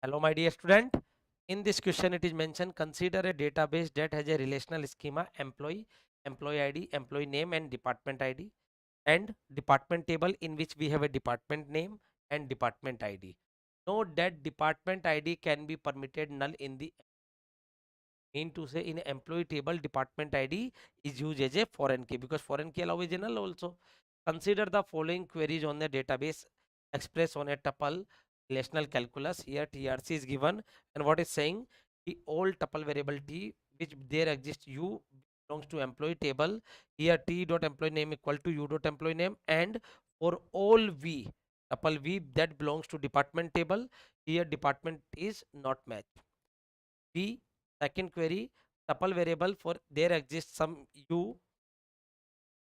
Hello, my dear student. In this question, it is mentioned consider a database that has a relational schema employee, employee ID, employee name, and department ID, and department table in which we have a department name and department ID. Note that department ID can be permitted null in the mean to say in employee table department ID is used as a foreign key because foreign key allow is a null also. Consider the following queries on the database expressed on a tuple relational calculus. Here TRC is given and what is saying the all tuple variable T which there exists U belongs to employee table. Here T dot employee name equal to U dot employee name, and for all V tuple V that belongs to department table, here department is not matched. B, second query, tuple variable for there exists some U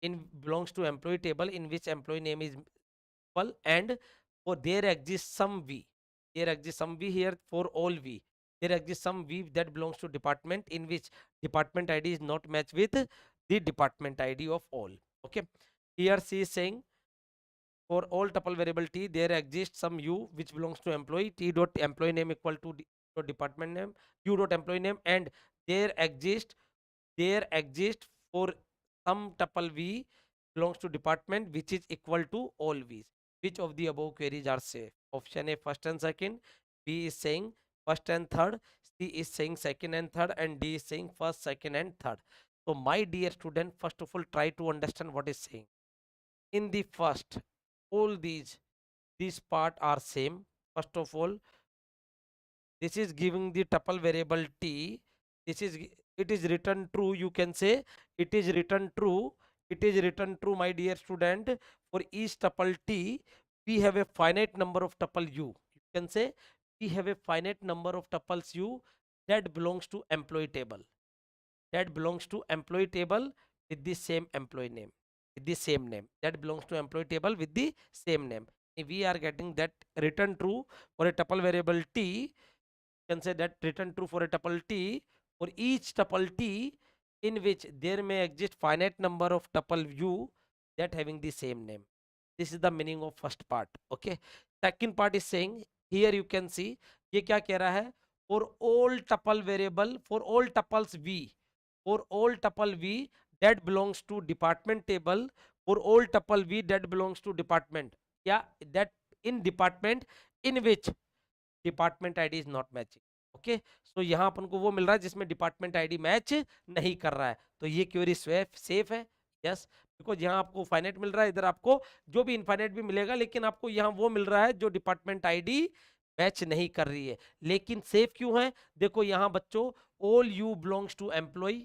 in belongs to employee table in which employee name is tuple, and for there exists some V. There exists some V here for all V. There exists some V that belongs to department in which department ID is not matched with the department ID of all. Okay. Here she is saying for all tuple variable T, there exists some U which belongs to employee, T dot employee name equal to dot department name, U dot employee name, and there exist for some tuple V belongs to department which is equal to all V's. Which of the above queries are safe? Option A first and second, B is saying first and third, C is saying second and third, and D is saying first, second, and third. So my dear student, first of all try to understand what is saying. In the first, all these part are same. First of all, this is giving the tuple variable T. This is it is written true, you can say it is written true. It is written true, my dear student. For each tuple T we have a finite number of tuple U. You can say we have a finite number of tuples U that belongs to employee table, that belongs to employee table with the same employee name, with the same name, that belongs to employee table with the same name. If we are getting that return true for a tuple variable T, can say that return true for a tuple T for each tuple T in which there may exist finite number of tuple U that having the same name. This is the meaning of first part. Okay. Second part is saying here you can see ये क्या कह रहा है, for all tuple variable, for all tuples V, for all tuple V that belongs to department table, for all tuple V that belongs to department, yeah, that in department in which department ID is not matching. Okay, so यहाँ अपन को वो मिल रहा है जिसमें department ID match नहीं कर रहा है, तो ये क्वेरी सेफ है. यस, बिकॉज यहाँ आपको फाइनाइट मिल रहा है, इधर आपको जो भी इनफाइनाइट भी मिलेगा, लेकिन आपको यहाँ वो मिल रहा है जो डिपार्टमेंट आईडी मैच नहीं कर रही है. लेकिन सेफ क्यों है? देखो यहाँ बच्चों, all you belongs to employ,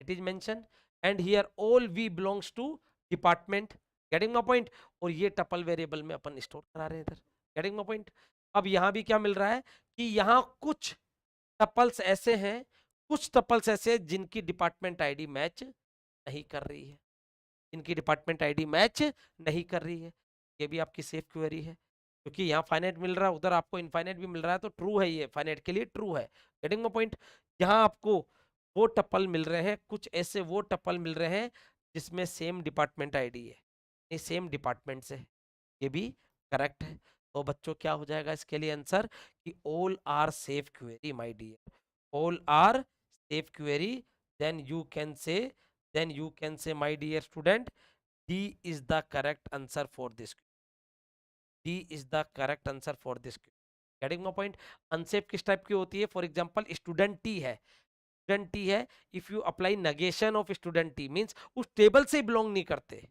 it is mention, and here all we belongs to department. Getting my point? और ये टपल वेरिएबल में अपन स्टोर करा रहे हैं इधर. Getting my point? अब यहां भी क्या मिल रहा है कि यहां कुछ टपल्स ऐसे हैं, कुछ टपल्स ऐसे हैं जिनकी डिपार्टमेंट आईडी मैच नहीं कर रही है, जिनकी डिपार्टमेंट आईडी मैच नहीं कर रही है. ये भी आपकी सेफ क्वेरी है क्योंकि यहाँ फाइनाइट मिल रहा है, उधर आपको इनफाइनाइट भी मिल रहा है, तो ट्रू है, ये फाइनाइट के लिए ट्रू है. Getting my point? यहाँ आपको वो टपल मिल रहे हैं, कुछ ऐसे वो टपल मिल रहे हैं जिसमें सेम डिपार्टमेंट आईडी है, ये सेम डिपार्टमेंट से, ये भी करेक्ट है. तो बच्चों क्या हो जाएगा इसके लिए आंसर कि all are safe query my dear, all are safe query. Then you can say, then you can say my dear student, D is the correct answer for this. D is the correct answer for this. Getting my point? Unsafe किस type की होती है? For example student T है, student T है, if you apply negation of student T means उस table से belong नहीं करते,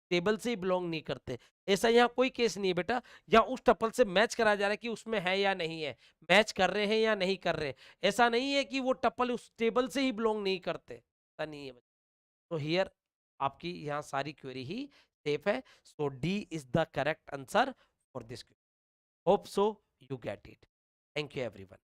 टेबल से ही बिलोंग नहीं करते. ऐसा यहाँ कोई केस नहीं है बेटा, यहाँ उस टपल से मैच करा जा रहा है कि उसमें है या नहीं है, मैच कर रहे हैं या नहीं कर रहे. ऐसा नहीं है कि वो टपल उस टेबल से ही बिलोंग नहीं करते, ऐसा नहीं है. तो हियर आपकी यहाँ सारी क्वेरी ही सेफ है. So D is the correct answer for this query. Hope so you get it. Thank you everyone.